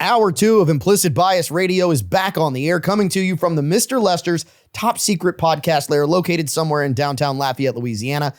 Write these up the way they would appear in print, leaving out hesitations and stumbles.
Hour 2 of Implicit Bias Radio is back on the air, coming to you from the Mr. Lester's top secret podcast lair located somewhere in downtown Lafayette, Louisiana.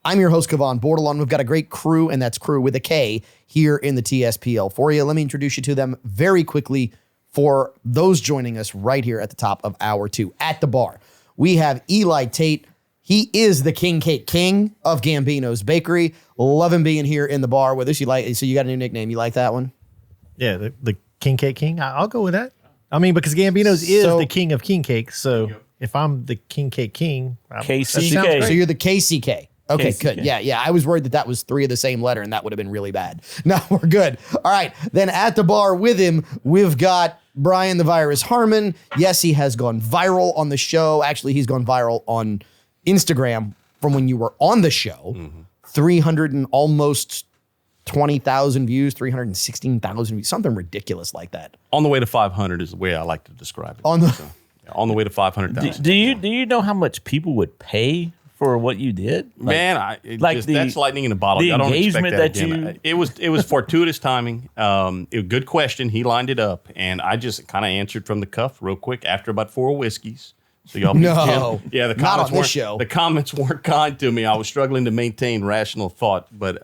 I'm your host, Kevon Bordelon. We've got a great crew, and that's crew with a K, here in the TSPL for you. Let me introduce you to them very quickly for those joining us right here at the top of Hour 2. At the bar, we have Eli Tate. He is the King Cake King of Gambino's Bakery. Love him being here in the bar with us. So you got a new nickname. You like that one? Yeah, the King Cake King. I'll go with that. I mean, because Gambino's is the king of king cake. So if I'm the King Cake King, KCK. So you're the KCK. Okay, KCK. good. Yeah. I was worried that was 3 of the same letter, and that would have been really bad. No, we're good. All right. Then at the bar with him, we've got Brian the Virus Harmon. Yes, he has gone viral on the show. Actually, he's gone viral on Instagram from when you were on the show. 300 and almost 20,000 views, 316,000 views, something ridiculous like that. On the way to 500 is the way I like to describe it. On the way to 500,000. Do you know how much people would pay for what you did? That's lightning in a bottle. The I don't expect engagement that that again. It was fortuitous timing. Good question. He lined it up, and I just kind of answered from the cuff real quick after about 4 whiskeys. So y'all No, yeah, the not comments on this show. The comments weren't kind to me. I was struggling to maintain rational thought, but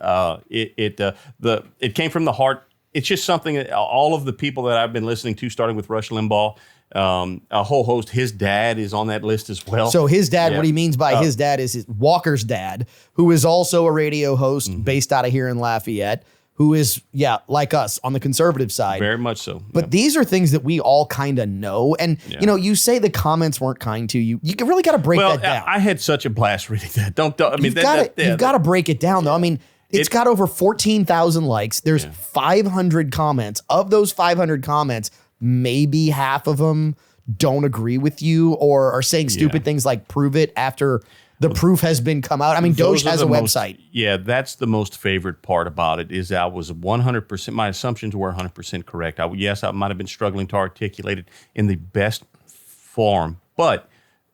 it came from the heart. It's just something that all of the people that I've been listening to, starting with Rush Limbaugh, a whole host. His dad is on that list as well. So his dad, what he means by his dad is Walker's dad, who is also a radio host based out of here in Lafayette, who is, like us on the conservative side. Very much so. But these are things that we all kind of know. And, you say the comments weren't kind to you. You really got to break that down. I had such a blast reading that. You've got to break it down, though. I mean, it's got over 14,000 likes. There's 500 comments. Of those 500 comments, maybe half of them don't agree with you or are saying stupid things like prove it after the proof has been come out. I mean, Doge has a website. That's the most favorite part about it is I was 100%, my assumptions were 100% correct. I might have been struggling to articulate it in the best form, but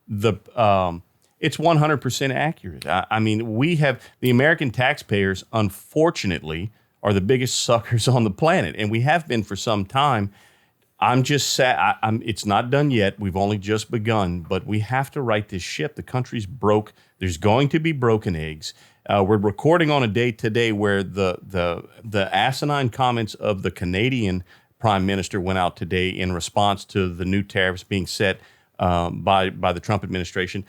it's 100% accurate. I mean, we have, the American taxpayers, unfortunately, are the biggest suckers on the planet, and we have been for some time. I'm just sad. It's not done yet. We've only just begun, but we have to right this ship. The country's broke. There's going to be broken eggs. We're recording on a day today where the asinine comments of the Canadian Prime Minister went out today in response to the new tariffs being set by the Trump administration.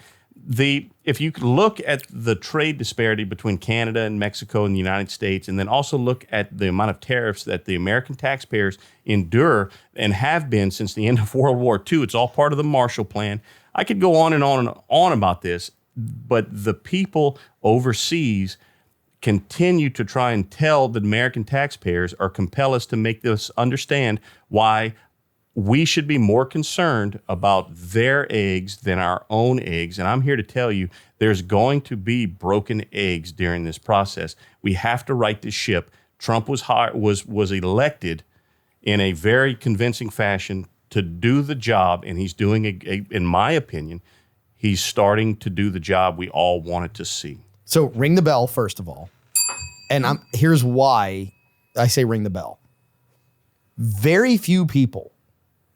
If you look at the trade disparity between Canada and Mexico and the United States, and then also look at the amount of tariffs that the American taxpayers endure and have been since the end of World War II, it's all part of the Marshall Plan. I could go on and on and on about this, but the people overseas continue to try and tell the American taxpayers or compel us to make this understand why we should be more concerned about their eggs than our own eggs. And I'm here to tell you, there's going to be broken eggs during this process. We have to right this ship. Trump was elected in a very convincing fashion to do the job, and he's doing, in my opinion, he's starting to do the job we all wanted to see. So ring the bell, first of all. And here's why I say ring the bell. Very few people,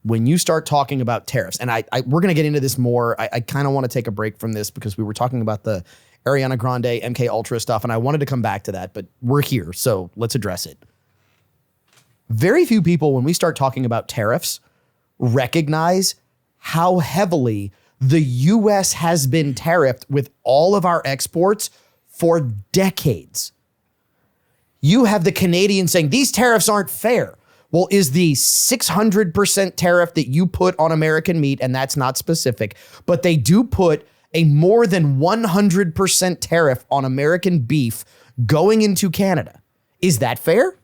when you start talking about tariffs, and we're going to get into this more. I kind of want to take a break from this because we were talking about the Ariana Grande, MK Ultra stuff, and I wanted to come back to that, but we're here, so let's address it. Very few people, when we start talking about tariffs, recognize how heavily the U.S. has been tariffed with all of our exports for decades. You have the Canadians saying, these tariffs aren't fair. Well, is the 600% tariff that you put on American meat, and that's not specific, but they do put a more than 100% tariff on American beef going into Canada. Is that fair?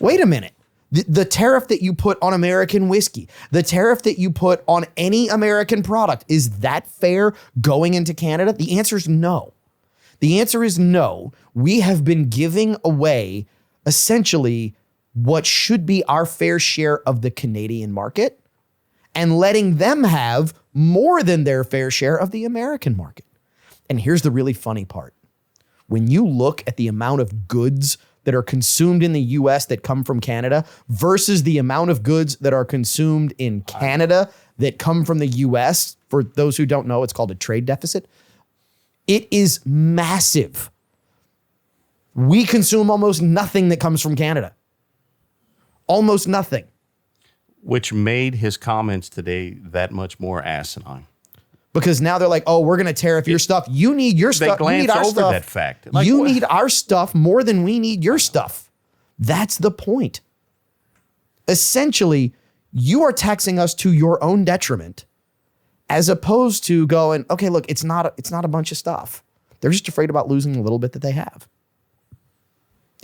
Wait a minute. The tariff that you put on American whiskey, the tariff that you put on any American product, is that fair going into Canada? The answer is no. The answer is no. We have been giving away essentially what should be our fair share of the Canadian market and letting them have more than their fair share of the American market. And here's the really funny part. When you look at the amount of goods that are consumed in the US that come from Canada versus the amount of goods that are consumed in Canada that come from the US, for those who don't know, it's called a trade deficit. It is massive. We consume almost nothing that comes from Canada. Almost nothing. Which made his comments today that much more asinine. Because now they're like, oh, we're going to tariff your stuff. You need your stuff. They glance over that fact. Like, you need our stuff more than we need your stuff. That's the point. Essentially, you are taxing us to your own detriment, as opposed to going, okay, look, it's not a bunch of stuff. They're just afraid about losing the little bit that they have.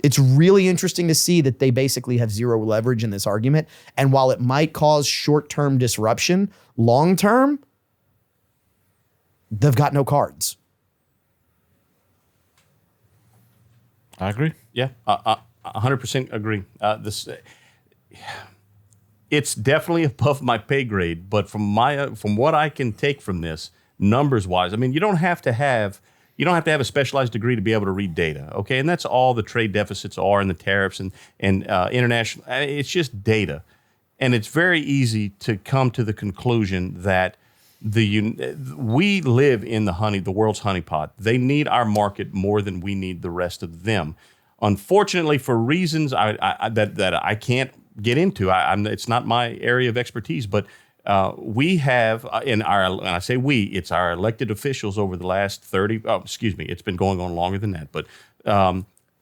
It's really interesting to see that they basically have zero leverage in this argument. And while it might cause short-term disruption, long-term, they've got no cards. I agree. Yeah, 100% agree. It's definitely above my pay grade, but from what I can take from this, numbers-wise, I mean, you don't have to have a specialized degree to be able to read data, okay? And that's all the trade deficits are and the tariffs and international. It's just data. And it's very easy to come to the conclusion that we live in the world's honeypot. They need our market more than we need the rest of them. Unfortunately, for reasons that I can't get into, it's not my area of expertise, but we have and I say we, it's our elected officials over the last it's been going on longer than that, but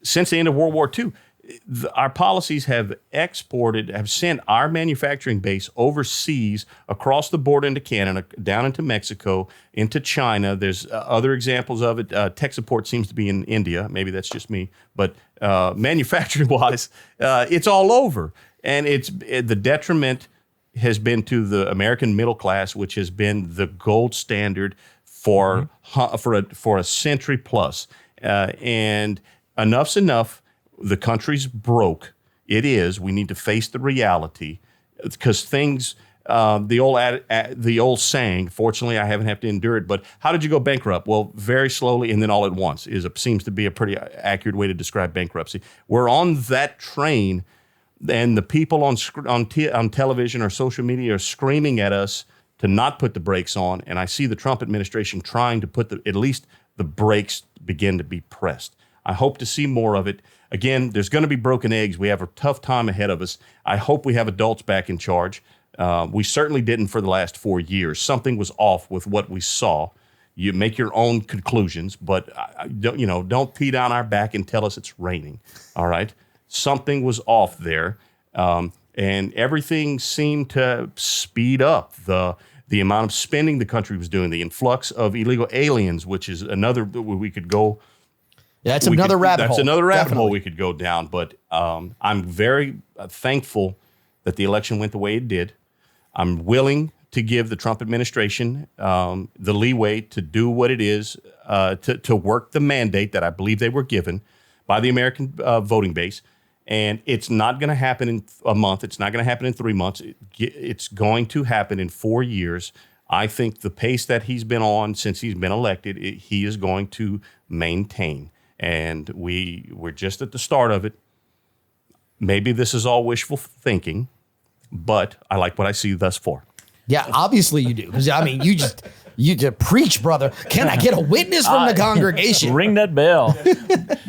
since the end of World War II, our policies have sent our manufacturing base overseas, across the border into Canada, down into Mexico, into China. There's other examples of it. Tech support seems to be in India. Maybe that's just me, but manufacturing-wise, it's all over, and the detriment has been to the American middle class, which has been the gold standard for a century plus. And enough's enough. The country's broke. It is. We need to face the reality, because things. The old saying. Fortunately, I haven't had to endure it. But how did you go bankrupt? Well, very slowly and then all at once seems to be a pretty accurate way to describe bankruptcy. We're on that train. And the people on television or social media are screaming at us to not put the brakes on. And I see the Trump administration trying to put at least the brakes begin to be pressed. I hope to see more of it. Again, there's going to be broken eggs. We have a tough time ahead of us. I hope we have adults back in charge. We certainly didn't for the last 4 years. Something was off with what we saw. You make your own conclusions, but don't pee down our back and tell us it's raining. All right. Something was off there, and everything seemed to speed up. The amount of spending the country was doing, the influx of illegal aliens, which is another we could go. Yeah, that's another rabbit hole. That's another rabbit Definitely. hole we could go down. But I'm very thankful that the election went the way it did. I'm willing to give the Trump administration the leeway to do what it is, to work the mandate that I believe they were given by the American voting base. And it's not going to happen in a month. It's not going to happen in 3 months. It's going to happen in 4 years. I think the pace that he's been on since he's been elected, he is going to maintain. And we're just at the start of it. Maybe this is all wishful thinking, but I like what I see thus far. Yeah, obviously you do. Because, I mean, you just preach, brother. Can I get a witness from the congregation? Ring that bell.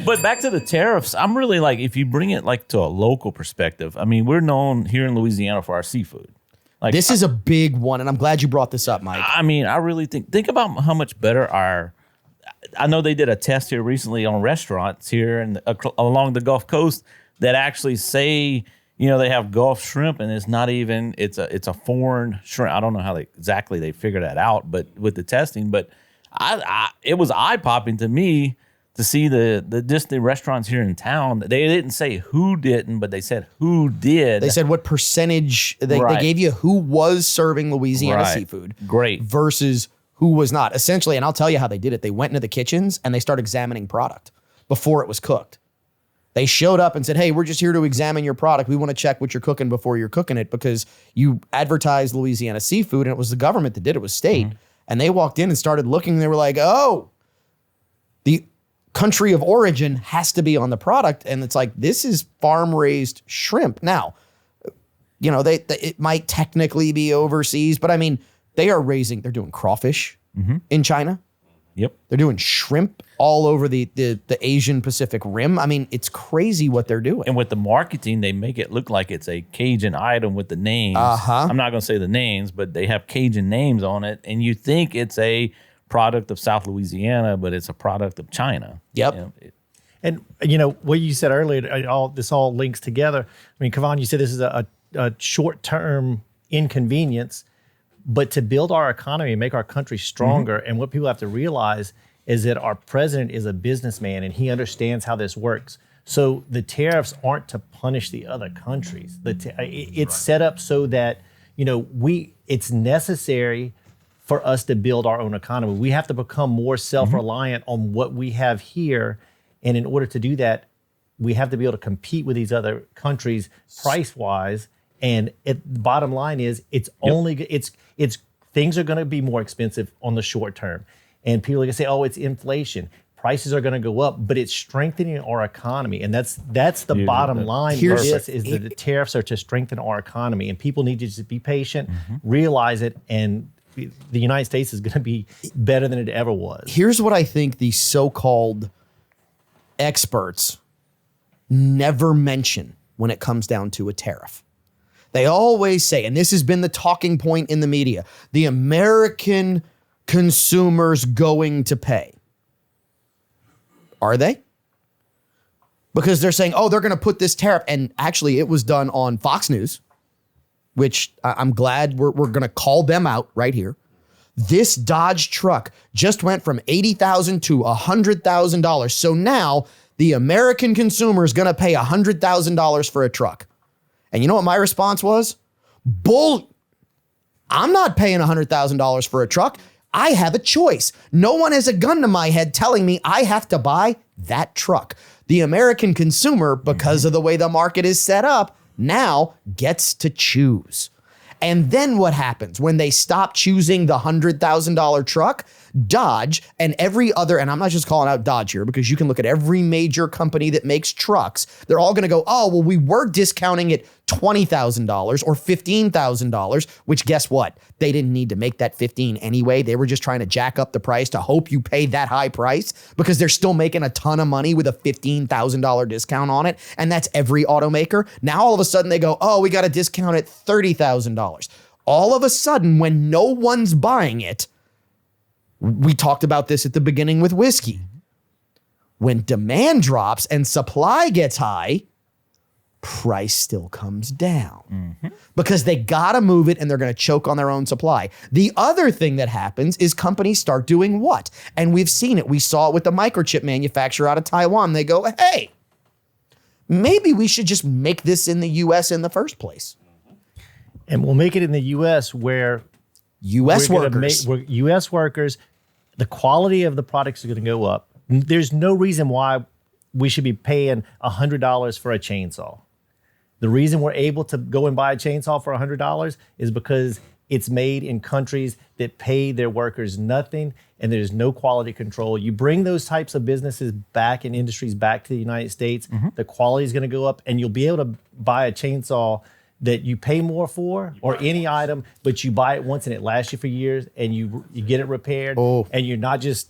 But back to the tariffs, I'm really like, if you bring it like to a local perspective, I mean, we're known here in Louisiana for our seafood. Like, This is a big one, and I'm glad you brought this up, Mike. I mean, I really think about how much better I know they did a test here recently on restaurants here and along the Gulf Coast that actually say, they have Gulf shrimp, and it's not even, it's a foreign shrimp. I don't know how exactly they figured that out, but with the testing, but it was eye-popping to me to see the restaurants here in town. They didn't say who didn't, but they said who did. They said what percentage, they gave you who was serving Louisiana seafood. Great. Versus who was not. Essentially, and I'll tell you how they did it. They went into the kitchens and they started examining product before it was cooked. They showed up and said, hey, we're just here to examine your product. We want to check what you're cooking before you're cooking it, because you advertised Louisiana seafood and it was the government that did it, was state. Mm-hmm. And they walked in and started looking and they were like, oh, country of origin has to be on the product. And it's like, this is farm raised shrimp. Now, you know, it might technically be overseas, but I mean, they're doing crawfish in China. Yep. They're doing shrimp all over the Asian Pacific Rim. I mean, it's crazy what they're doing. And with the marketing, they make it look like it's a Cajun item with the names. I'm not going to say the names, but they have Cajun names on it. And you think it's a product of South Louisiana, but it's a product of China. Yep. You know, And you know what you said earlier, this all links together. I mean, Kavan, you said this is a short-term inconvenience, but to build our economy and make our country stronger, and what people have to realize is that our president is a businessman and he understands how this works. So the tariffs aren't to punish the other countries. It's set up so that, you know, it's necessary for us to build our own economy. We have to become more self-reliant on what we have here. And in order to do that, we have to be able to compete with these other countries price-wise. And the bottom line is, it's things are going to be more expensive on the short term. And people are going to say, oh, it's inflation. Prices are going to go up, but it's strengthening our economy. And that's the bottom line of this, is that the tariffs are to strengthen our economy. And people need to just be patient, realize it, and the United States is going to be better than it ever was. Here's what I think the so-called experts never mention when it comes down to a tariff. They always say, and this has been the talking point in the media, the American consumer's going to pay. Are they? Because they're saying, oh, they're going to put this tariff. And actually, it was done on Fox News, which I'm glad we're going to call them out right here. This Dodge truck just went from $80,000 to $100,000. So now the American consumer is going to pay $100,000 for a truck. And you know what my response was? I'm not paying $100,000 for a truck. I have a choice. No one has a gun to my head telling me I have to buy that truck. The American consumer, because of the way the market is set up, now gets to choose. And then what happens when they stop choosing the $100,000 truck? Dodge and every other, and I'm not just calling out Dodge here because you can look at every major company that makes trucks. They're all going to go, oh, well, we were discounting it $20,000 or $15,000, which guess what? They didn't need to make that 15 anyway. They were just trying to jack up the price to hope you pay that high price because they're still making a ton of money with a $15,000 discount on it. And that's every automaker. Now, all of a sudden they go, oh, we got to discount it $30,000. All of a sudden, when no one's buying it, we talked about this at the beginning with whiskey. When demand drops and supply gets high, price still comes down because they got to move it and they're going to choke on their own supply. The other thing that happens is companies start doing what? And we've seen it. We saw it with the microchip manufacturer out of Taiwan. They go, hey, maybe we should just make this in the U.S. in the first place. And we'll make it in the U.S. where U.S. workers. U.S. workers, the quality of the products is going to go up. There's no reason why we should be paying $100 for a chainsaw. The reason we're able to go and buy a chainsaw for $100 is because it's made in countries that pay their workers nothing and there's no quality control. You bring those types of businesses back and industries back to the United States, the quality is going to go up and you'll be able to buy a chainsaw that you pay more for or any item, but you buy it once and it lasts you for years and you get it repaired and you're not just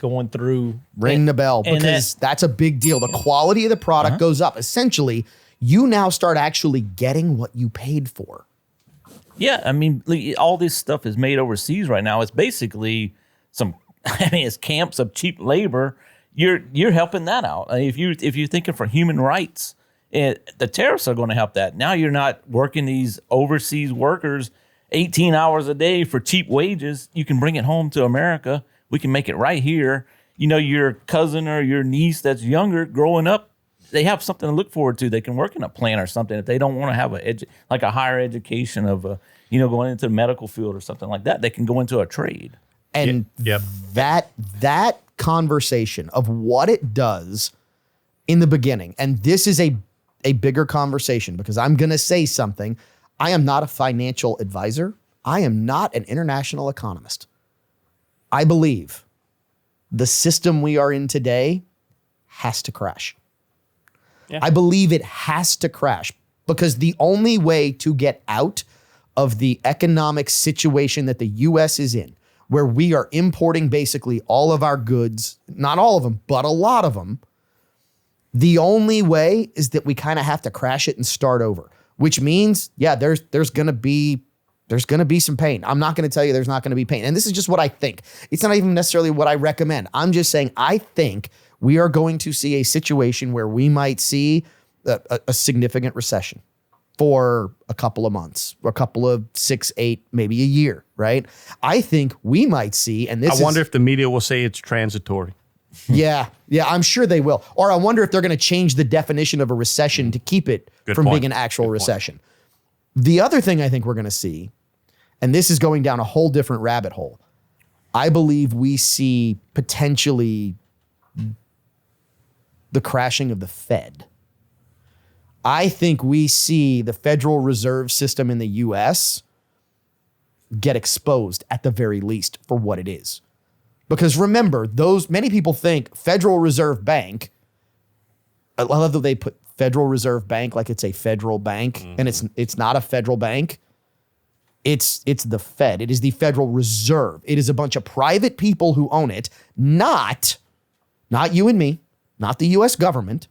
going through. Ring the bell because that's a big deal. The quality of the product goes up. Essentially, you now start actually getting what you paid for. Yeah, I mean, all this stuff is made overseas right now. It's basically it's camps of cheap labor. You're helping that out. If you're thinking for human rights, the tariffs are going to help that. Now you're not working these overseas workers 18 hours a day for cheap wages. You can bring it home to America. We can make it right here. You know, your cousin or your niece that's younger growing up, they have something to look forward to. They can work in a plant or something if they don't want to have a higher education of going into the medical field or something like that. They can go into a trade. And that conversation of what it does in the beginning, and this is a bigger conversation because I'm going to say something. I am not a financial advisor. I am not an international economist. I believe the system we are in today has to crash. Yeah. I believe it has to crash because the only way to get out of the economic situation that the U.S. is in, where we are importing basically all of our goods, not all of them, but a lot of them, the only way is that we kind of have to crash it and start over, which means, yeah, there's going to be some pain. I'm not going to tell you there's not going to be pain. And this is just what I think. It's not even necessarily what I recommend. I'm just saying I think we are going to see a situation where we might see a significant recession for a couple of months, or a couple of 6, 8, maybe a year, right? I think we might see, and this I wonder if the media will say it's transitory. Yeah, I'm sure they will. Or I wonder if they're going to change the definition of a recession to keep it from being an actual recession. The other thing I think we're going to see, and this is going down a whole different rabbit hole, I believe we see potentially the crashing of the Fed. I think we see the Federal Reserve System in the U.S. get exposed at the very least for what it is. Because remember, many people think Federal Reserve Bank, I love that they put Federal Reserve Bank like it's a federal bank, and it's not a federal bank. It's the Fed. It is the Federal Reserve. It is a bunch of private people who own it, not you and me, not the U.S. government.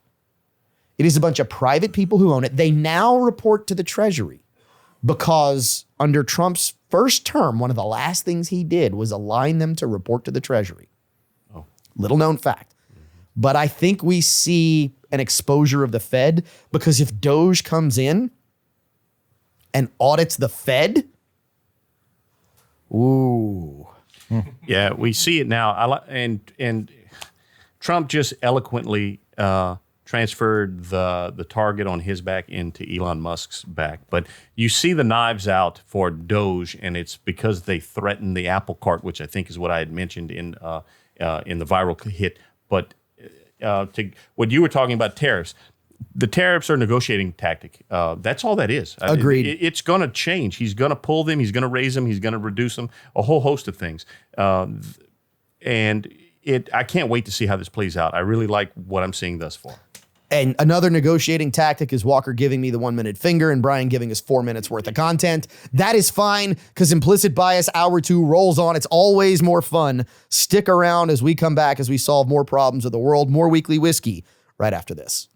It is a bunch of private people who own it. They now report to the Treasury because under Trump's first term, one of the last things he did was align them to report to the Treasury. Oh. Little known fact. But I think we see an exposure of the Fed because if Doge comes in and audits the Fed, ooh. Yeah, we see it now. And Trump just eloquently transferred the target on his back into Elon Musk's back. But you see the knives out for Doge, and it's because they threatened the Apple Cart, which I think is what I had mentioned in the viral hit. But to what you were talking about, tariffs. The tariffs are a negotiating tactic. That's all that is. Agreed. It's going to change. He's going to pull them. He's going to raise them. He's going to reduce them. A whole host of things. And I can't wait to see how this plays out. I really like what I'm seeing thus far. And another negotiating tactic is Walker giving me the 1 minute finger and Brian giving us 4 minutes worth of content. That is fine because Implicit Bias Hour 2 rolls on. It's always more fun. Stick around as we come back as we solve more problems of the world, more Weekly Whiskey right after this.